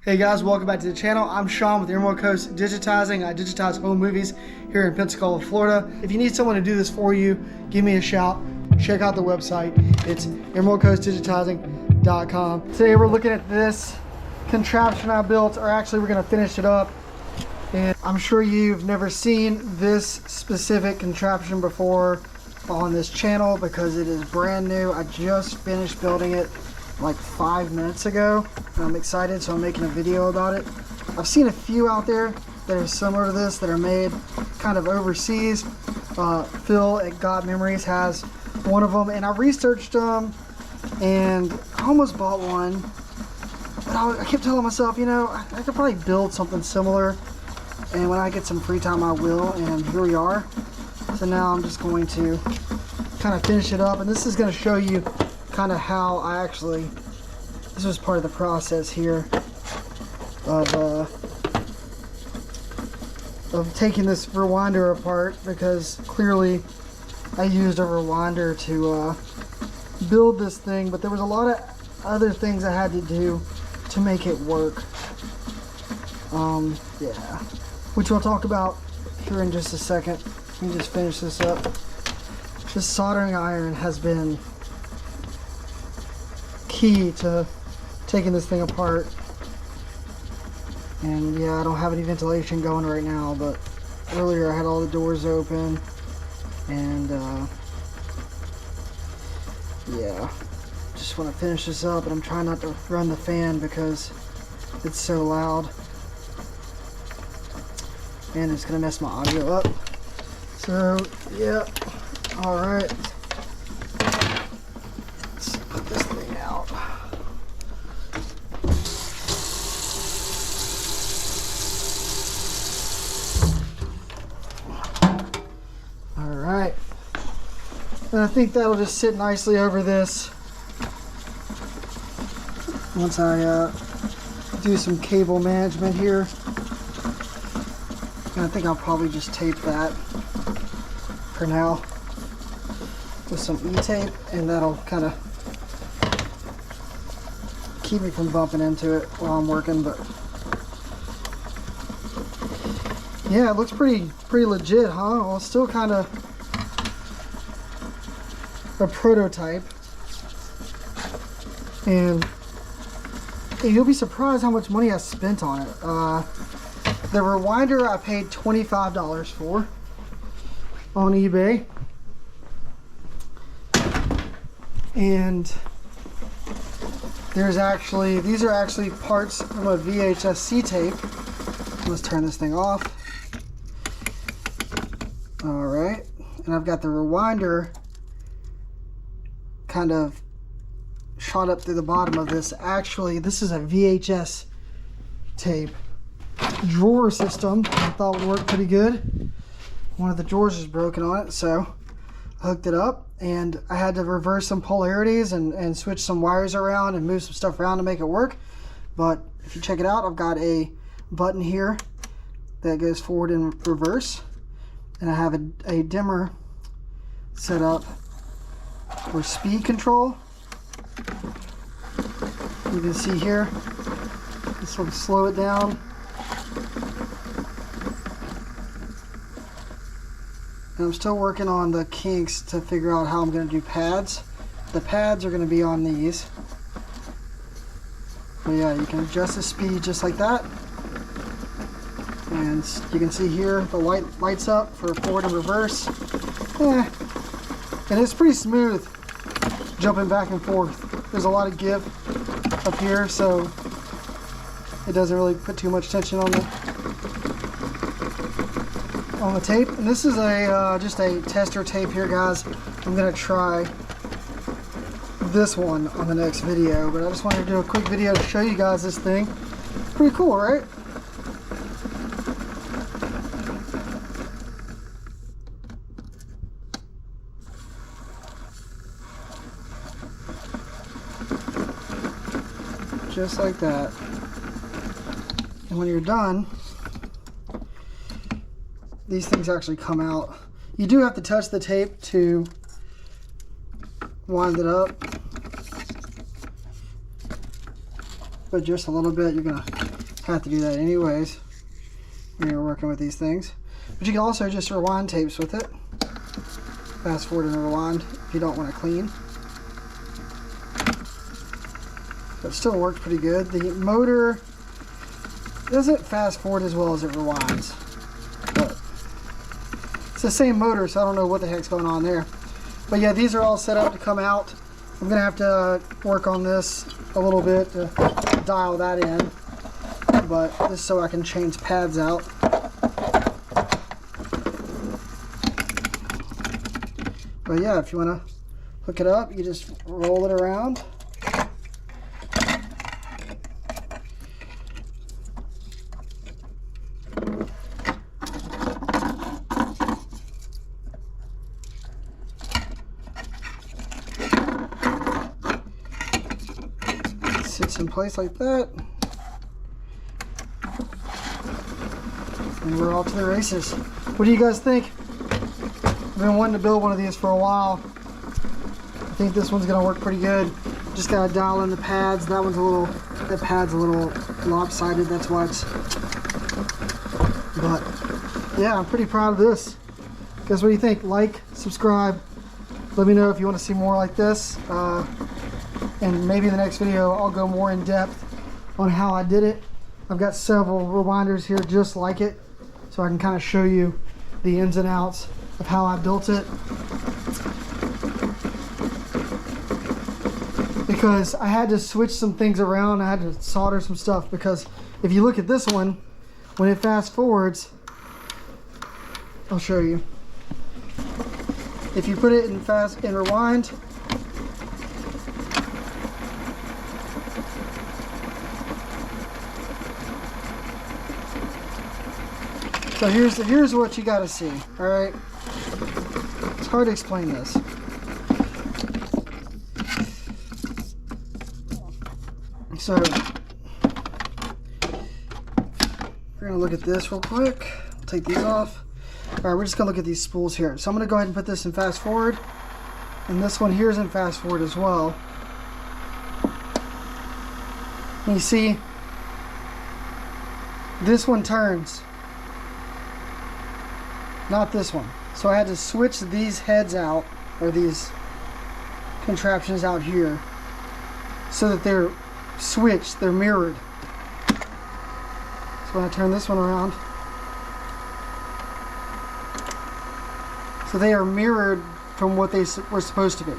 Hey guys, welcome back to the channel. I'm Sean with Emerald Coast Digitizing. I digitize home movies here in Pensacola, Florida. If you need someone to do this for you, give me a shout. Check out the website. It's emeraldcoastdigitizing.com. Today we're looking at this contraption I built, or actually we're going to finish it up. And I'm sure you've never seen this specific contraption before on this channel because it is brand new. I just finished building it like 5 minutes ago. I'm excited, so I'm making a video about it. I've seen a few out there that are similar to this that are made kind of overseas. Phil at God Memories has one of them, and I researched them and I almost bought one, but I kept telling myself, you know, I could probably build something similar, and when I get some free time I will, and here we are. So now I'm just going to kind of finish it up, and this is going to show you kind of how I actually, this was part of the process here of taking this rewinder apart, because clearly I used a rewinder to build this thing, but there was a lot of other things I had to do to make it work. Yeah, which we'll talk about here in just a second. Let me just finish this up. This soldering iron has been key to taking this thing apart, and yeah, I don't have any ventilation going right now, but earlier I had all the doors open, and yeah, just want to finish this up, and I'm trying not to run the fan because it's so loud and it's gonna mess my audio up. So yeah, all right, let's put this thing out. All right, and I think that'll just sit nicely over this once I do some cable management here. And I think I'll probably just tape that for now with some E-tape, and that'll kind of keep me from bumping into it while I'm working. But yeah, it looks pretty legit, huh? Well, it's still kind of a prototype, and you'll be surprised how much money I spent on it. The rewinder I paid $25 for on eBay, and there's actually, these are actually parts from a VHS tape. Let's turn this thing off. All right, and I've got the rewinder kind of shot up through the bottom of this. Actually, this is a VHS tape drawer system I thought would work pretty good. One of the drawers is broken on it, so I hooked it up, and I had to reverse some polarities and switch some wires around and move some stuff around to make it work. But if you check it out, I've got a button here that goes forward and reverse, and I have a dimmer set up for speed control. You can see here, this will slow it down. And I'm still working on the kinks to figure out how I'm going to do pads. The pads are going to be on these. But yeah, you can adjust the speed just like that. And you can see here the light lights up for forward and reverse. And it's pretty smooth jumping back and forth. There's a lot of give up here, so it doesn't really put too much tension on the tape. And this is a just a tester tape here, guys. I'm gonna try this one on the next video, but I just wanted to do a quick video to show you guys this thing. Pretty cool, right? Just like that. And when you're done, these things actually come out. You do have to touch the tape to wind it up, but just a little bit. You're gonna have to do that anyways when you're working with these things. But you can also just rewind tapes with it. Fast forward and rewind if you don't want to clean. But it still works pretty good. The motor doesn't fast forward as well as it rewinds. But it's the same motor, so I don't know what the heck's going on there. But yeah, these are all set up to come out. I'm gonna have to work on this a little bit to dial that in. But this is so I can change pads out. But yeah, if you want to hook it up, you just roll it around. It sits in place like that. And we're off to the races. What do you guys think? I've been wanting to build one of these for a while. I think this one's gonna work pretty good. Just gotta dial in the pads. That pad's a little lopsided, that's why it's, but yeah, I'm pretty proud of this. Guys, what do you think? Like, subscribe. Let me know if you want to see more like this. And maybe in the next video, I'll go more in depth on how I did it. I've got several rewinders here just like it, so I can kind of show you the ins and outs of how I built it. Because I had to switch some things around. I had to solder some stuff, because if you look at this one, when it fast forwards, I'll show you. If you put it in rewind, so here's what you got to see. All right, it's hard to explain this. So we're gonna look at this real quick. I'll take these off. All right, we're just gonna look at these spools here. So I'm gonna go ahead and put this in fast forward, and this one here is in fast forward as well. And you see, this one turns, not this one. So I had to switch these heads out, or these contraptions out here, so that they're switched, they're mirrored. So when I turn this one around, so they are mirrored from what they were supposed to be.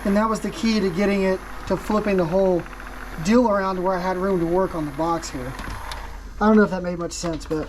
And that was the key to getting it to flipping the whole deal around to where I had room to work on the box here. I don't know if that made much sense, but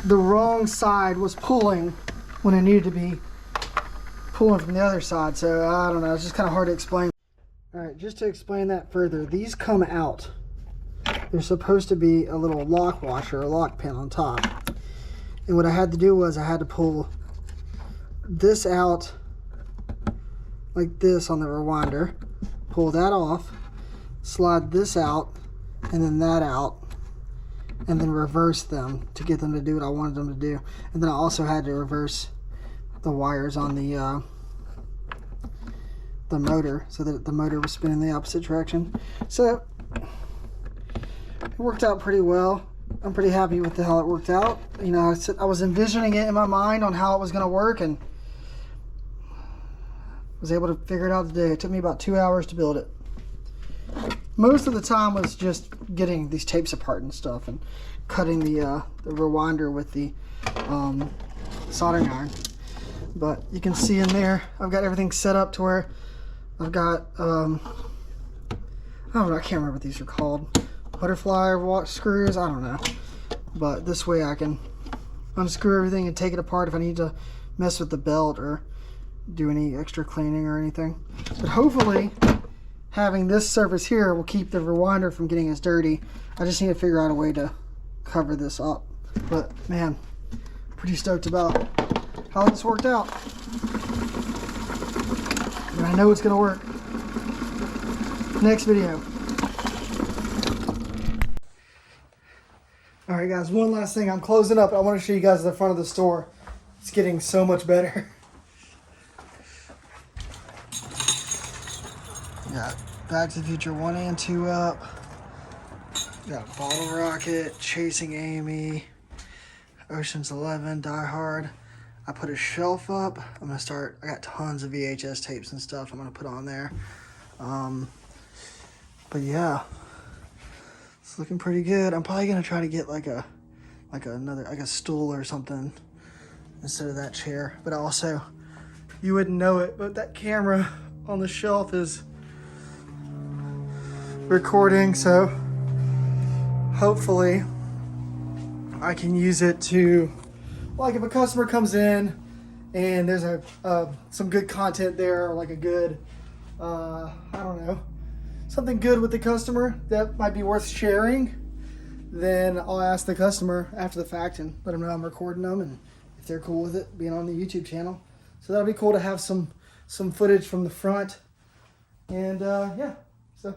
the wrong side was pulling when it needed to be pulling from the other side. So I don't know, it's just kind of hard to explain. All right, just to explain that further, these come out. There's supposed to be a little lock washer or lock pin on top. And what I had to do was I had to pull this out like this on the rewinder, pull that off, slide this out, and then that out, and then reverse them to get them to do what I wanted them to do. And then I also had to reverse the wires on the motor so that the motor was spinning the opposite direction. So it worked out pretty well. I'm pretty happy with how it worked out. You know, I was envisioning it in my mind on how it was going to work, and was able to figure it out today. It took me about 2 hours to build it. Most of the time was just getting these tapes apart and stuff, and cutting the rewinder with the soldering iron. But you can see in there, I've got everything set up to where I've got, I don't know, I can't remember what these are called. Butterfly screws, I don't know. But this way I can unscrew everything and take it apart if I need to mess with the belt or do any extra cleaning or anything. But hopefully having this surface here will keep the rewinder from getting as dirty. I just need to figure out a way to cover this up. But man, pretty stoked about how this worked out. And I know it's gonna work. Next video. All right guys, one last thing. I'm closing up. I want to show you guys the front of the store. It's getting so much better. Got Back to the Future 1 and 2 up. Got Bottle Rocket, Chasing Amy, Ocean's 11, Die Hard. I put a shelf up. I'm gonna start, I got tons of VHS tapes and stuff I'm gonna put on there. But yeah, it's looking pretty good. I'm probably gonna try to get like a stool or something instead of that chair. But also, you wouldn't know it, but that camera on the shelf is recording, so hopefully I can use it to, like, if a customer comes in and there's some good content there, or like a good I don't know, something good with the customer that might be worth sharing, then I'll ask the customer after the fact and let them know I'm recording them, and if they're cool with it being on the YouTube channel. So that'll be cool to have some footage from the front. And yeah, so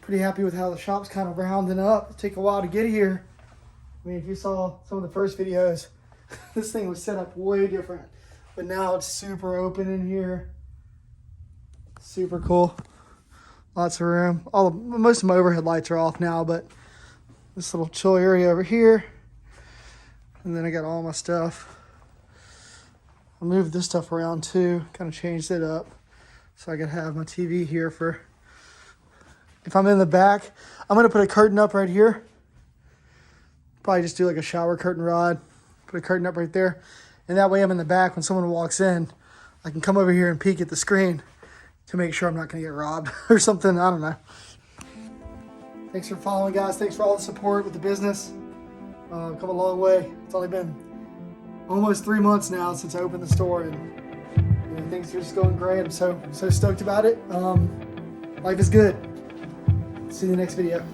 pretty happy with how the shop's kind of rounding up. It took a while to get here. I mean, if you saw some of the first videos, this thing was set up way different, but now it's super open in here. Super cool. Lots of room. Most of my overhead lights are off now, but this little chill area over here. And then I got all my stuff. I moved this stuff around too, kind of changed it up so I could have my TV here for if I'm in the back. I'm gonna put a curtain up right here. Probably just do like a shower curtain rod, put a curtain up right there. And that way I'm in the back when someone walks in, I can come over here and peek at the screen to make sure I'm not gonna get robbed or something, I don't know. Thanks for following, guys. Thanks for all the support with the business. Come a long way. It's only been almost 3 months now since I opened the store, and things are just going great. I'm so stoked about it. Life is good. See you in the next video.